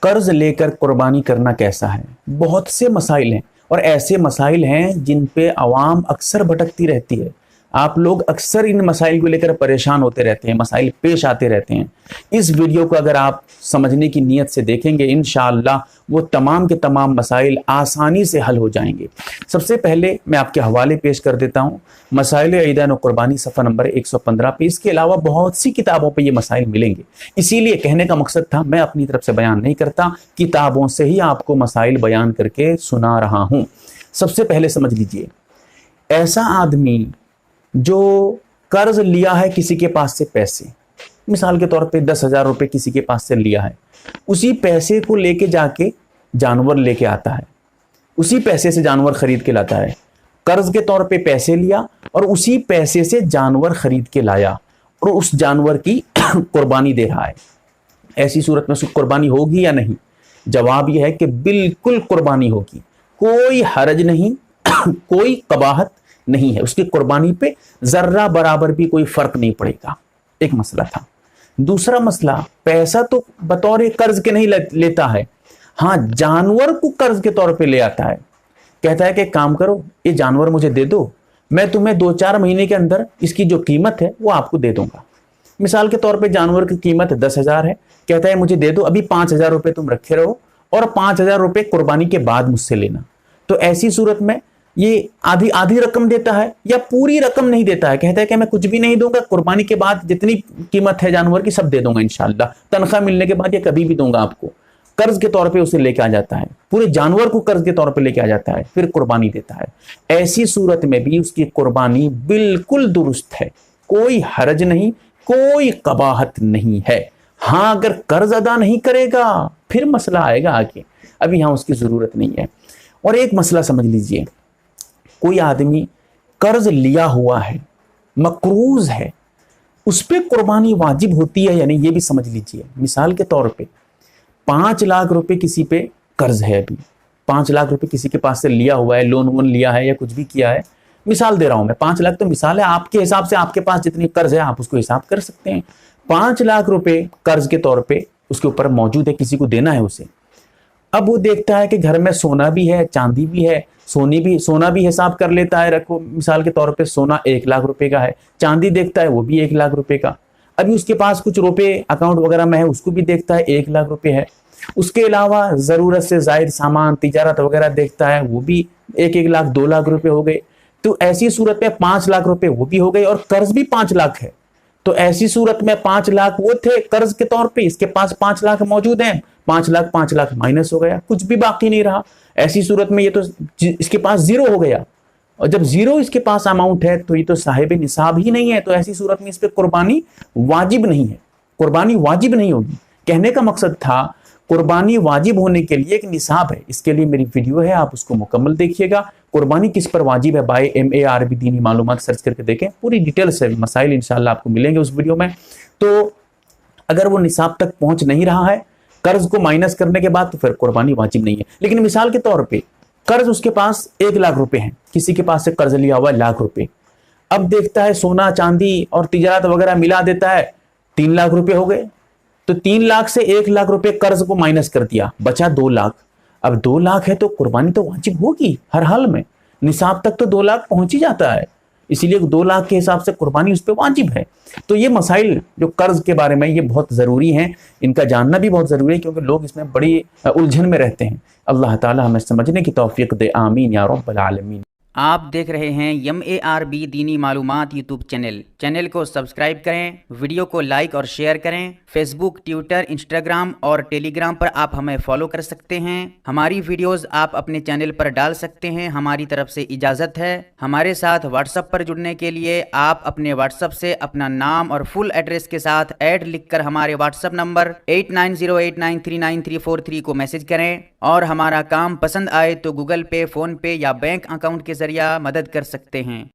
कर्ज लेकर कुर्बानी करना कैसा है। बहुत से मसाइल हैं और ऐसे मसाइल हैं जिन पे आवाम अक्सर भटकती रहती है। आप लोग अक्सर इन मसाइल को लेकर परेशान होते रहते हैं, मसाइल पेश आते रहते हैं। इस वीडियो को अगर आप समझने की नीयत से देखेंगे, इंशाअल्लाह वो तमाम के तमाम मसाइल आसानी से हल हो जाएंगे। सबसे पहले मैं आपके हवाले पेश कर देता हूँ, मसाइल ईदैन कुर्बानी सफ़ा नंबर 115 पे। इसके अलावा बहुत सी किताबों पे ये मसाइल मिलेंगे। इसीलिए कहने का मकसद था, मैं अपनी तरफ से बयान नहीं करता, किताबों से ही आपको मसाइल बयान करके सुना रहा हूँ। सबसे पहले समझ लीजिए, ऐसा आदमी जो कर्ज लिया है किसी के पास से पैसे, मिसाल के तौर पे 10,000 रुपए किसी के पास से लिया है, उसी पैसे को लेके जाके जानवर लेके आता है, उसी पैसे से जानवर खरीद के लाता है। कर्ज के तौर पे पैसे लिया और उसी पैसे से जानवर खरीद के लाया और उस जानवर की कुर्बानी दे रहा है। ऐसी सूरत में उसकी कुर्बानी होगी या नहीं? जवाब यह है कि बिल्कुल कुर्बानी होगी, कोई हरज नहीं, कोई कबाहत नहीं है, उसकी कुर्बानी पे जर्रा बराबर भी कोई फर्क नहीं पड़ेगा। एक मसला था। दूसरा मसला, पैसा तो बतौर कर्ज के नहीं लेता है, हाँ जानवर को कर्ज के तौर पे ले आता है। कहता है कि काम करो, ये जानवर मुझे दे दो, मैं तुम्हें 2-4 महीने के अंदर इसकी जो कीमत है वो आपको दे दूंगा। मिसाल के तौर पे जानवर की कीमत 10,000 है, कहता है मुझे दे दो, अभी 5,000 रुपये तुम रखे रहो और 5,000 रुपये कुर्बानी के बाद मुझसे लेना। तो ऐसी सूरत में ये आधी आधी रकम देता है या पूरी रकम नहीं देता है, कहता है कि मैं कुछ भी नहीं दूंगा, कुर्बानी के बाद जितनी कीमत है जानवर की सब दे दूंगा इंशाअल्लाह, तनख्वाह मिलने के बाद या कभी भी दूंगा आपको। कर्ज के तौर पे उसे लेके आ जाता है, पूरे जानवर को कर्ज के तौर पे लेके आ जाता है, फिर कुर्बानी देता है। ऐसी सूरत में भी उसकी कुर्बानी बिल्कुल दुरुस्त है, कोई हरज नहीं, कोई कबाहत नहीं है। हाँ अगर कर्ज अदा नहीं करेगा फिर मसला आएगा आगे, अभी यहाँ उसकी जरूरत नहीं है। और एक मसला समझ लीजिए, कोई आदमी कर्ज लिया हुआ है, मकरूज है, उस पर कुर्बानी वाजिब होती है यानी ये भी समझ लीजिए। मिसाल के तौर पे 5 लाख रुपए किसी पे कर्ज है, अभी 5 लाख रुपए किसी के पास से लिया हुआ है, लोन वोन लिया है या कुछ भी किया है। मिसाल दे रहा हूं मैं, 5 लाख तो मिसाल है, आपके हिसाब से आपके पास जितनी कर्ज है आप उसको हिसाब कर सकते हैं। 5 लाख रुपए कर्ज के तौर पे उसके ऊपर मौजूद है, किसी को देना है उसे। अब वो देखता है कि घर में सोना भी है, चांदी भी है, सोना भी हिसाब कर लेता है, रखो मिसाल के तौर पे सोना 1 लाख रुपए का है, चांदी देखता है वो भी 1 लाख रुपए का। अभी उसके पास कुछ रुपए अकाउंट वगैरह में है, उसको भी देखता है 1 लाख रुपए है। उसके अलावा जरूरत से जायद सामान तिजारत वगैरह देखता है, वो भी 1-1 लाख 2 लाख रुपए हो गए। तो ऐसी सूरत में 5 लाख रुपए वो भी हो गए और कर्ज भी 5 लाख है। तो ऐसी सूरत में 5 लाख वो थे कर्ज के तौर पे, इसके पास 5 लाख मौजूद हैं, 5 लाख माइनस हो गया, कुछ भी बाकी नहीं रहा। ऐसी सूरत में ये तो इसके पास जीरो हो गया, और जब जीरो इसके पास अमाउंट है तो ये तो साहिब निसाब ही नहीं है। तो ऐसी सूरत में इस पे कुर्बानी वाजिब नहीं है, कुर्बानी वाजिब नहीं होगी। कहने का मकसद था कुर्बानी वाजिब होने के लिए एक निसाब है, इसके लिए मेरी वीडियो है, आप उसको मुकम्मल देखिएगा। कुर्बानी किस पर वाजिब है, बाय MARB दीनी मालूमात सर्च करके देखें, पूरी डिटेल से मसाइल इंशाल्लाह आपको मिलेंगे उस वीडियो में। तो अगर वो निसाब तक पहुंच नहीं रहा है कर्ज को माइनस करने के बाद, तो फिर कुर्बानी वाजिब नहीं है। लेकिन मिसाल के तौर पे कर्ज उसके पास 1 लाख रुपए है, किसी के पास से कर्ज लिया हुआ 1 लाख रुपए, अब देखता है सोना चांदी और तिजारत वगैरह मिला देता है, 3 लाख रुपए हो गए। तो 3 लाख से 1 लाख रुपए कर्ज को माइनस कर दिया, बचा 2 लाख। अब 2 लाख है तो कुर्बानी तो वाजिब होगी हर हाल में, निसाब तक तो 2 लाख पहुंच ही जाता है, इसीलिए 2 लाख के हिसाब से कुर्बानी उस पर वाजिब है। तो ये मसाइल जो कर्ज के बारे में ये बहुत ज़रूरी हैं, इनका जानना भी बहुत ज़रूरी है, क्योंकि लोग इसमें बड़ी उलझन में रहते हैं। अल्लाह ताला हमें समझने की तौफीक दे, आमीन या रब्बल आलमीन। आप देख रहे हैं MARB दीनी मालूमात यूट्यूब चैनल को सब्सक्राइब करें, वीडियो को लाइक और शेयर करें। फेसबुक, ट्विटर, इंस्टाग्राम और टेलीग्राम पर आप हमें फॉलो कर सकते हैं। हमारी वीडियोस आप अपने चैनल पर डाल सकते हैं, हमारी तरफ से इजाज़त है। हमारे साथ व्हाट्सएप पर जुड़ने के लिए आप अपने व्हाट्सएप से अपना नाम और फुल एड्रेस के साथ ऐड लिखकर हमारे व्हाट्सएप नंबर 8908939343 को मैसेज करें। और हमारा काम पसंद आए तो गूगल पे, फ़ोन पे या बैंक अकाउंट के जरिए मदद कर सकते हैं।